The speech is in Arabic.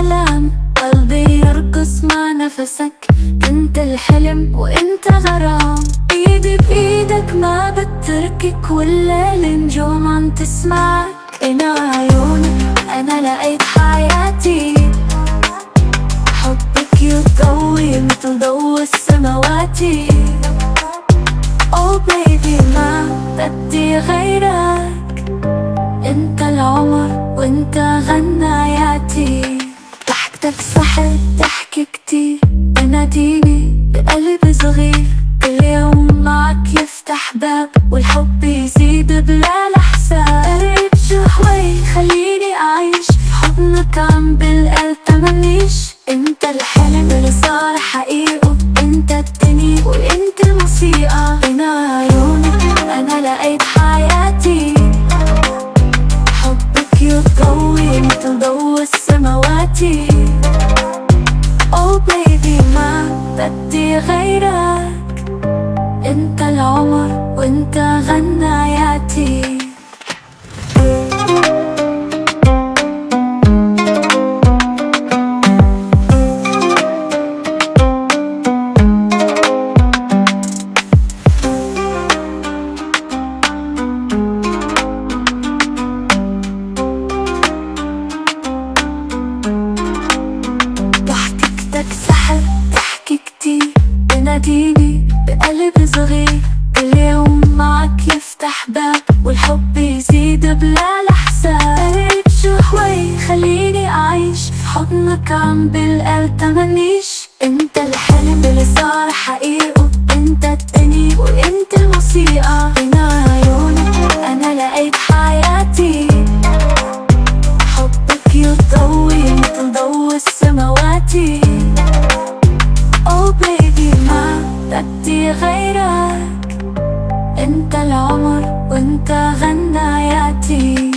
كلام، قلبي يرقص مع نفسك. انت الحلم وانت غرام، ايدي بايدك ما بتركك، والليل نجوم عم تسمعك. انا عيونك انا لقيت حياتي، حبك يضوي مثل ضوء السماواتي. Oh baby ما بدي غيرك، انت العمر وانت غناياتي. ضحكتك سحر تحكي كتير، بناديني بقلب صغير. كل يوم معك يفتح باب، والحب يزيد بلا حساب. قرب شوي خليني أعيش في حضنك، عم بالقلب تمنيش. انت الحلم اللي صار حقيقة، انت الدنيا وانت الموسيقى. انا عيونك انا لقيت حياتي، حبك يضوي مثل ضوء السماواتي. Oh baby ما بدي غيرك، انت العمر وانت غناياتي. ضحكتك سحر تحكي كتير، بناديني بقلب صغير. كل يوم معك يفتح باب، والحب يزيد بلا حساب. قرب شوي خليني أعيش في حضنك، عم بالقلب تمنيش. انت الحلم اللي صار حقيقة، انت الدنيا وانت الموسيقى. انا عيونك انا لقيت حياتي، حبك يضوي مثل ضوء السماواتي. Oh baby ما بدي غيرك، انت العمر وانت غناياتي.